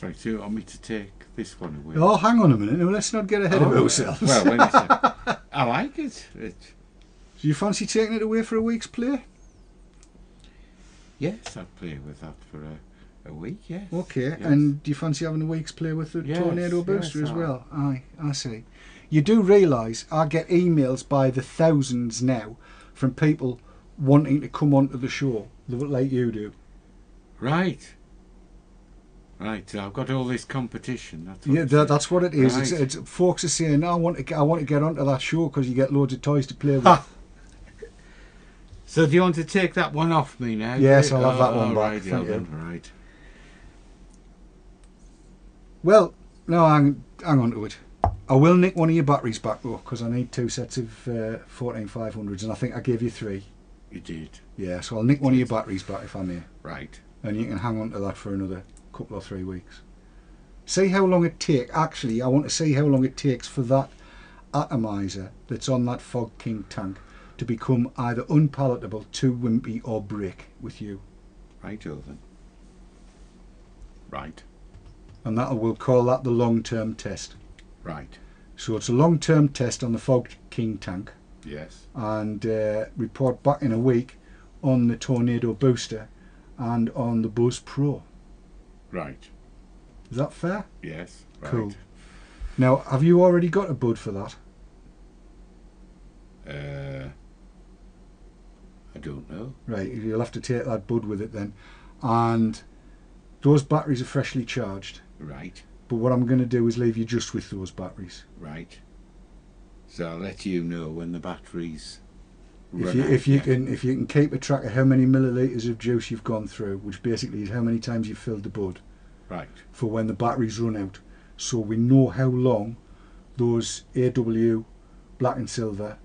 Right, so you want me to take this one away? Oh, hang on a minute. Now, let's not get ahead of ourselves. Well, when you say, I like it. Do you fancy taking it away for a week's play? Yes, I'd play with that for a week, yes. Okay, Yes. and do you fancy having a week's play with the Yes, Tornado yes, booster as I- well? Aye, I see. You do realise I get emails by the thousands now from people wanting to come onto the show, like you do. Right. Right, so I've got all this competition. That's Yeah, that's what it is. Right. It's folks are saying, I want to get onto that show because you get loads of toys to play with. Ah. So do you want to take that one off me now? Yes, I'll have that one back, Right, thank you. right. Well, no, hang on to it. I will nick one of your batteries back though, because I need 2 sets of 14500s, and I think I gave you 3. You did. Yeah, so I'll nick one of your batteries back if I may. Right. And you can hang on to that for another couple or 3 weeks. See how long it takes. Actually, I want to see how long it takes for that atomizer that's on that Fog King tank to become either unpalatable, too wimpy, or break with you. Right, then. Right. And we'll call that the long-term test. Right. So it's a long-term test on the Fog King tank, Yes. and report back in a week on the Tornado booster and on the Buzz Pro. Right. Is that fair? Yes. Right. Cool. Now, have you already got a bud for that? I don't know. Right, you'll have to take that bud with it then. And those batteries are freshly charged. Right. But what I'm going to do is leave you just with those batteries. Right. So I'll let you know when the batteries If you can keep a track of how many millilitres of juice you've gone through, which basically is how many times you've filled the bud, Right. for when the batteries run out, so we know how long those AW black and silver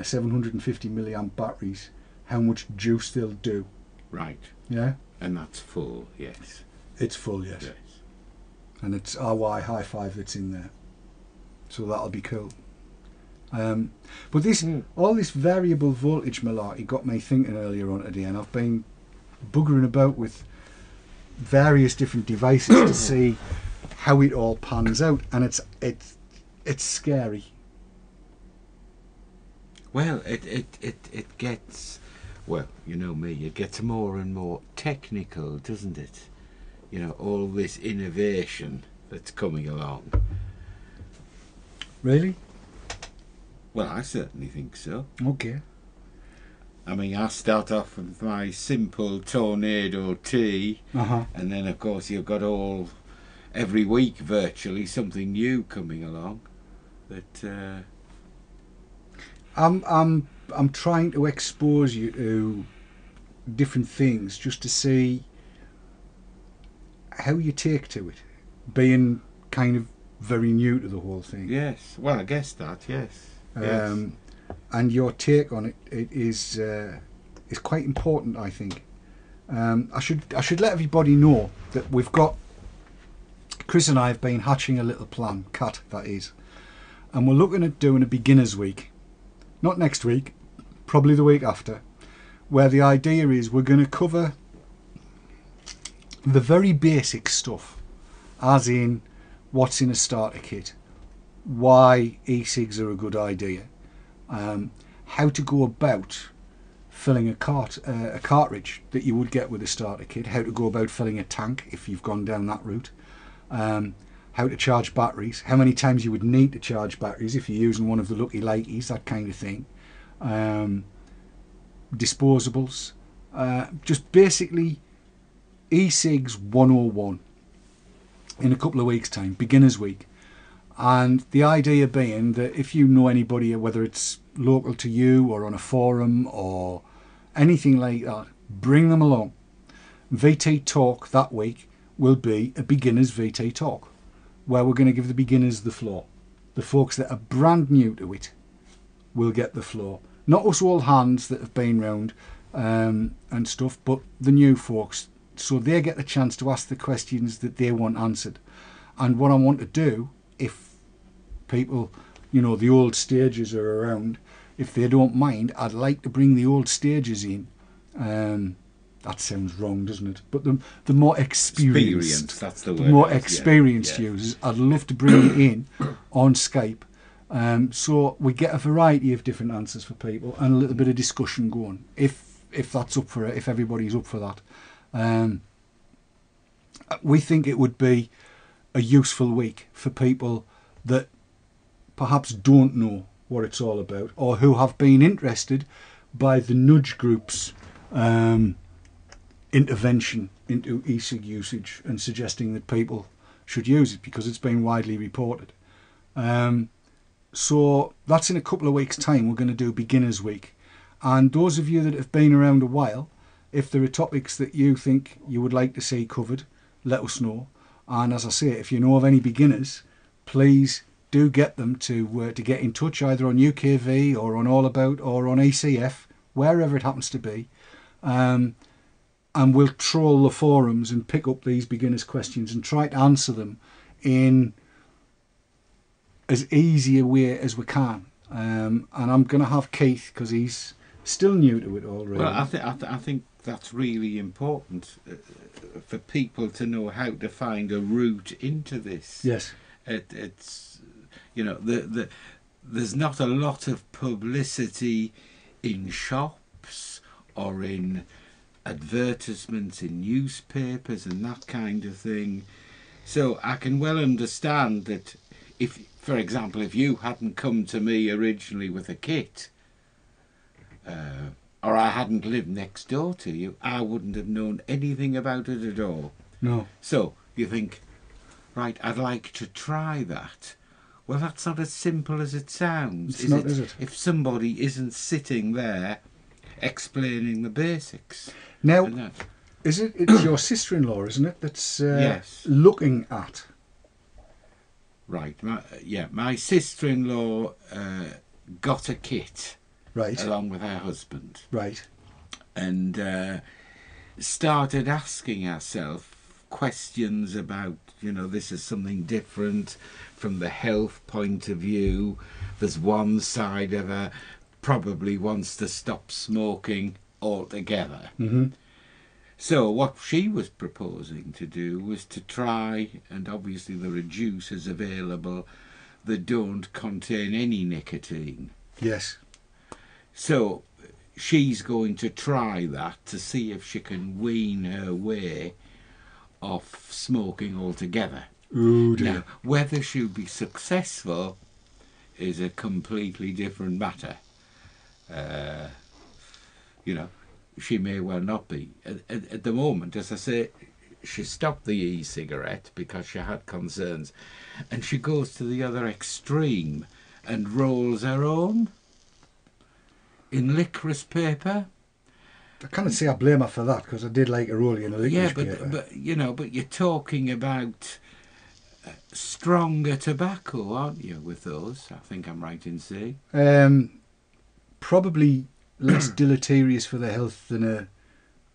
750 milliamp batteries, how much juice they'll do Right. Yeah, And that's full, yes. it's full, yes. Yes. And it's RY High 5 that's in there, so that'll be cool. But this all this variable voltage malarkey got me thinking earlier on today, and I've been buggering about with various different devices to see how it all pans out, and it's scary. Well, it gets, well, you know me, it gets more and more technical, doesn't it? You know, all this innovation that's coming along. Really? Well, I certainly think so. Okay. I mean, I start off with my simple Tornado T, and then of course you've got every week virtually something new coming along. That I'm trying to expose you to different things just to see how you take to it, being kind of very new to the whole thing. yes, well, I guess that, yes. Yes. And your take on it is quite important, I think. I should let everybody know that we've got, Chris and I have been hatching a little plan, Cat that is, and we're looking at doing a beginners week, not next week, probably the week after, where the idea is we're going to cover the very basic stuff, as in what's in a starter kit, why e-cigs are a good idea, how to go about filling a cartridge that you would get with a starter kit, how to go about filling a tank if you've gone down that route, how to charge batteries, how many times you would need to charge batteries if you're using one of the Lucky Lighties, that kind of thing, disposables, just basically e-cigs 101 in a couple of weeks time, beginners week. And the idea being that if you know anybody, whether it's local to you or on a forum or anything like that, bring them along. VT Talk that week will be a beginners VT Talk, where we're going to give the beginners the floor. The folks that are brand new to it will get the floor. Not us old hands that have been round and stuff, but the new folks, so they get the chance to ask the questions that they want answered. And what I want to do, if people, you know, the old stages are around, if they don't mind, I'd like to bring the old stages in. That sounds wrong, doesn't it? But the more experienced, that's the word. The more experienced users, I'd love to bring it in on Skype, so we get a variety of different answers for people and a little bit of discussion going. If that's up for it, if everybody's up for that, we think it would be a useful week for people that perhaps don't know what it's all about, or who have been interested by the nudge groups intervention into e-cig usage and suggesting that people should use it because it's been widely reported. So that's in a couple of weeks' time. We're going to do beginners week, and those of you that have been around a while, if there are topics that you think you would like to see covered, let us know. And as I say, if you know of any beginners, please do get them to get in touch, either on UKV or on All About or on ECF, wherever it happens to be. And we'll troll the forums and pick up these beginners' questions and try to answer them in as easy a way as we can. And I'm going to have Keith, because he's still new to it all, really. Well, I think that's really important for people to know how to find a route into this. Yes. It's, you know, there's not a lot of publicity in shops or in advertisements in newspapers and that kind of thing. So I can well understand that if, for example, if you hadn't come to me originally with a kit, or I hadn't lived next door to you, I wouldn't have known anything about it at all. No. So you think, right, I'd like to try that. Well, that's not as simple as it sounds, is it? If somebody isn't sitting there explaining the basics. Now, it's your sister-in-law, isn't it, that's yes. looking at? Right, my sister-in-law got a kit, right, along with her husband. Right. And started asking ourselves questions about, this is something different from the health point of view. There's one side of her probably wants to stop smoking altogether. Mm-hmm. So what she was proposing to do was to try, and obviously there are juices available that don't contain any nicotine. Yes. So she's going to try that to see if she can wean her way off smoking altogether. Ooh, dear. Now, whether she'll be successful is a completely different matter. She may well not be. At the moment, as I say, she stopped the e-cigarette because she had concerns, and she goes to the other extreme and rolls her own in licorice paper. I can't say I blame her for that, because I did like a rollie in a licorice paper. but you're talking about stronger tobacco, aren't you, with those? I think I'm right in saying. Probably less deleterious for the health than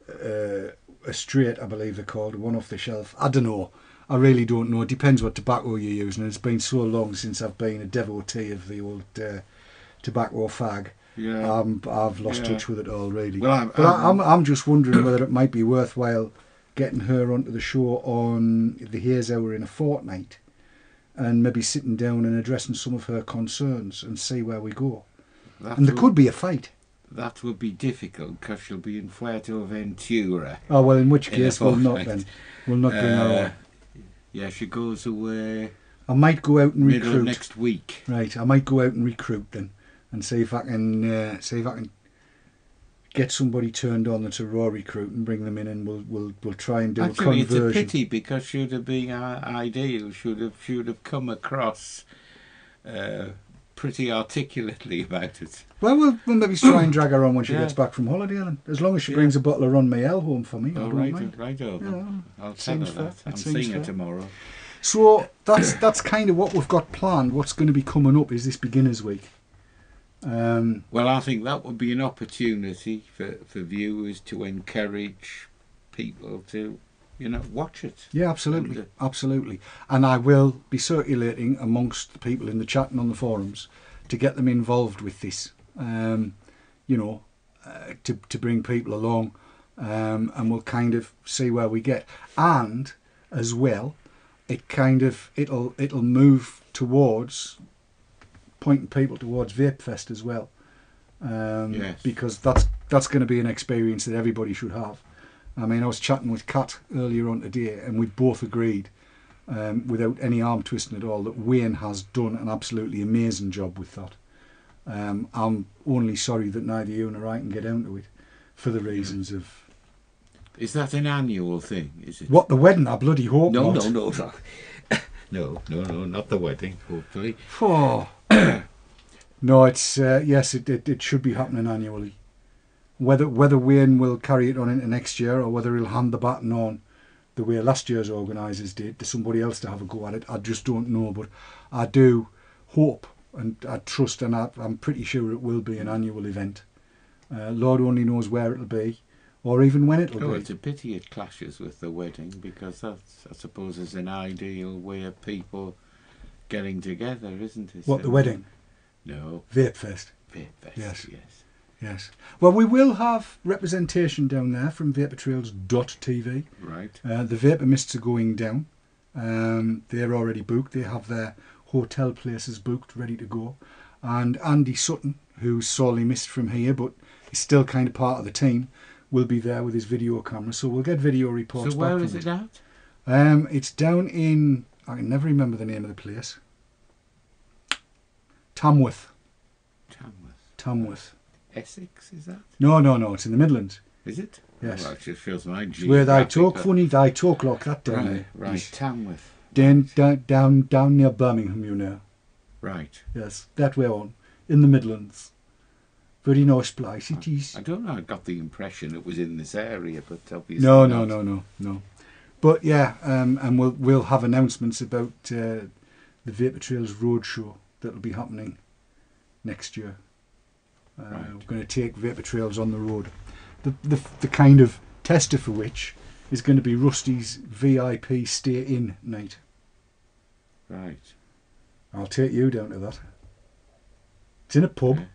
a straight, I believe they're called, one off the shelf. I don't know. I really don't know. It depends what tobacco you're using. It's been so long since I've been a devotee of the old tobacco fag. Yeah. I've lost touch with it already. Well, I'm just wondering whether it might be worthwhile getting her onto the show on the Haze Hour in a fortnight, and maybe sitting down and addressing some of her concerns and see where we go. And there could be a fight. That would be difficult because she'll be in Fuerteventura. Oh, well, in which case we'll not then. We'll not bring her on. Yeah, she goes away. I might go out and middle recruit. Of next week. Right, I might go out and recruit then, and see if I can get somebody turned on that's a raw recruit and bring them in, and we'll try and do a conversion. It's a pity, because she'd have been ideal. She'd have come across pretty articulately about it. Well, we'll maybe try and drag her on when she gets back from holiday, then. As long as she brings a bottle of Ron Mayel home for me. Oh, right over. Yeah, I'll tell her that. I'm seeing her tomorrow. So that's kind of what we've got planned. What's going to be coming up is this Beginners Week. Well, I think that would be an opportunity for viewers to encourage people to, watch it. Yeah, absolutely, absolutely. And I will be circulating amongst the people in the chat and on the forums to get them involved with this. To bring people along, and we'll kind of see where we get. And as well, it'll move towards pointing people towards Vape Fest as well. Yes. Because that's going to be an experience that everybody should have. I mean, I was chatting with Kat earlier on today, and we both agreed, without any arm twisting at all, that Wayne has done an absolutely amazing job with that. I'm only sorry that neither you nor I can get down to it, for the reasons of... Is that an annual thing, is it? What, the wedding? I bloody hope not. No, not the wedding, hopefully. Oh. No, it's yes, it should be happening annually. Whether Wayne will carry it on into next year, or whether he'll hand the baton on the way last year's organisers did to somebody else to have a go at it, I just don't know. But I do hope and I trust, and I'm pretty sure it will be an annual event. Lord only knows where it'll be, or even when it'll be. It's a pity it clashes with the wedding, because that, I suppose, is an ideal way of people getting together, isn't it? What, the wedding? No. Vape Fest. Vape Fest, yes. Yes. Well, we will have representation down there from vaportrails.tv. Right. The Vapor Mists are going down. They're already booked. They have their hotel places booked, ready to go. And Andy Sutton, who's sorely missed from here, but is still kind of part of the team, will be there with his video camera. So we'll get video reports back. So where is it at? It's down in... I can never remember the name of the place. Tamworth. Essex, is that? No, it's in the Midlands. Is it? Yes. Oh, it just feels my geographic. Where they talk funny, they talk like that down there. Right, Tamworth. Down near Birmingham, you know. Right. Yes, that way on, in the Midlands. Very nice place it is. I don't know, I got the impression it was in this area, but obviously No. But yeah, and we'll have announcements about the Vapor Trails Roadshow that'll be happening next year. Right. We're going to take Vapor Trails on the road. The kind of tester for which is going to be Rusty's VIP stay-in night. Right. I'll take you down to that. It's in a pub. Okay.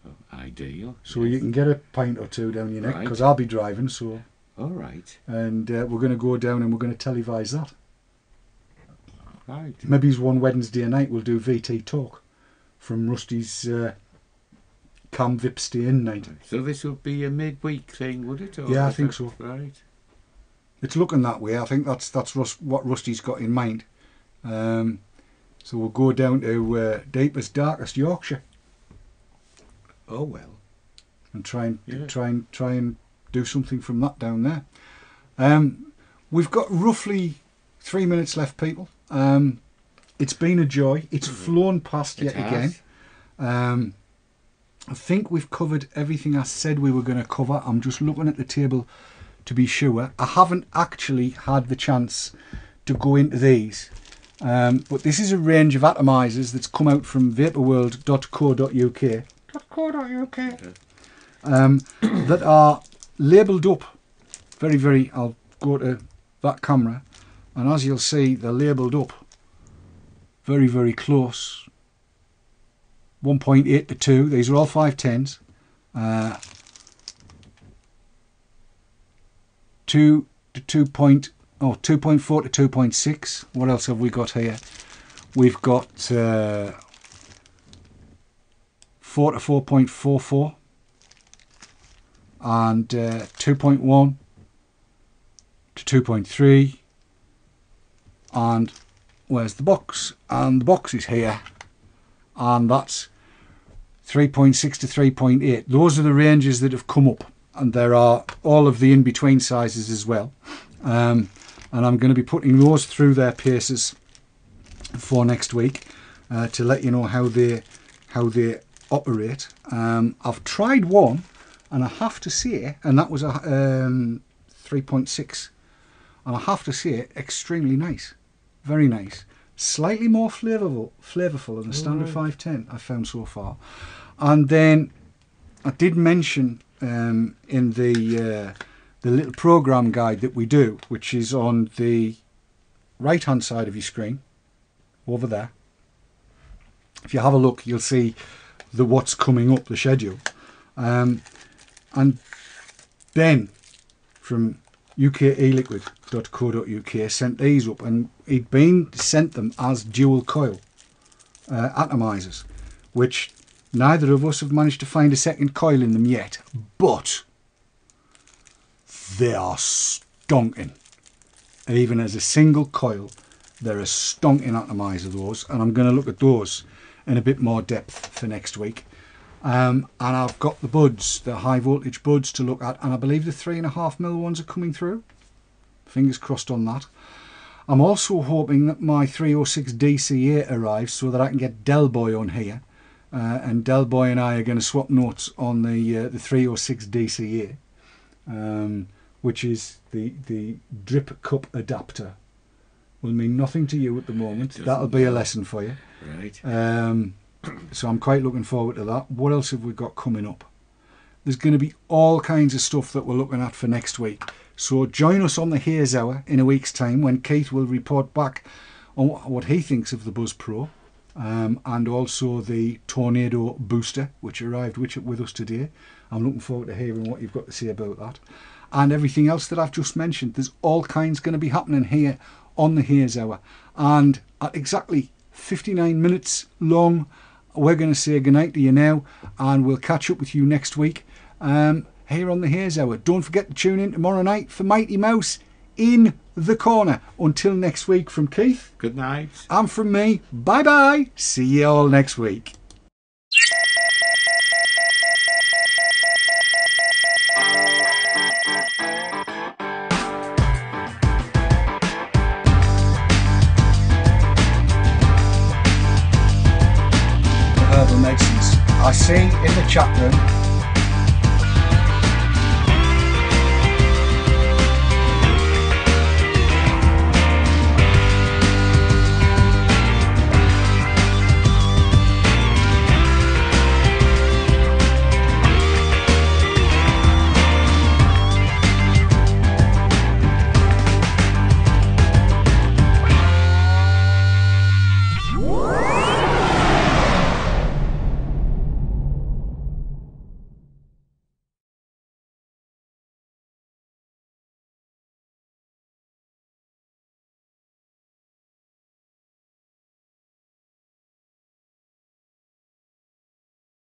Oh, ideal. So yes. you can get a pint or two down your neck, Right. because I'll be driving, so... All right. And we're going to go down and we're going to televise that. Right. Maybe it's one Wednesday night we'll do VT Talk from Rusty's Cam Vip stay-in night. So this would be a midweek thing, would it? Or Yeah, I is think it- so. Right. It's looking that way. I think that's what Rusty's got in mind. So we'll go down to deepest, darkest Yorkshire Oh well. and try and Yeah. try and do something from that down there. We've got roughly 3 minutes left, people. It's been a joy. It's flown past yet It has. again. I think we've covered everything I said we were going to cover. I'm just looking at the table to be sure. I haven't actually had the chance to go into these. But this is a range of atomizers that's come out from vaporworld.co.uk that are labelled up very, very... I'll go to that camera, and as you'll see, they're labelled up very, very close. 1.8 to 2. These are all 510s. 2 to 2.4 to 2.6. What else have we got here? We've got 4 to 4.44 and 2.1 to 2.3. And where's the box? And the box is here, and that's 3.6 to 3.8. Those are the ranges that have come up, and there are all of the in-between sizes as well. And I'm going to be putting those through their paces for next week to let you know how they operate. I've tried one, and I have to say, and that was a 3.6, and I have to say, extremely nice, very nice. Slightly more flavourful than the standard 510 I've found so far. And then I did mention in the little program guide that we do, which is on the right hand side of your screen over there. If you have a look, you'll see the what's coming up, the schedule. And Ben from ukeliquid.co.uk sent these up, and he'd been sent them as dual coil atomizers, which neither of us have managed to find a second coil in them yet, but they are stonking. Even as a single coil, they're a stonking atomizer, those, and I'm going to look at those in a bit more depth for next week. And I've got the buds, the high voltage buds to look at, and I believe the 3.5mm ones are coming through. Fingers crossed on that. I'm also hoping that my 306 DCA arrives so that I can get Del Boy on here, and Del Boy and I are going to swap notes on the 306 DCA, which is the drip cup adapter. Will mean nothing to you at the moment. That'll be a lesson for you. Right. So I'm quite looking forward to that. What else have we got coming up? There's going to be all kinds of stuff that we're looking at for next week. So join us on the Haze Hour in a week's time when Keith will report back on what he thinks of the Buzz Pro, and also the Tornado Booster, which arrived with us today. I'm looking forward to hearing what you've got to say about that. And everything else that I've just mentioned. There's all kinds going to be happening here on the Haze Hour. And at exactly 59 minutes long, we're going to say goodnight to you now, and we'll catch up with you next week here on the Haze Hour. Don't forget to tune in tomorrow night for Mighty Mouse in the Corner. Until next week, from Keith. Good night. And from me, bye-bye. See you all next week. Herbal medicines. I see in the chat room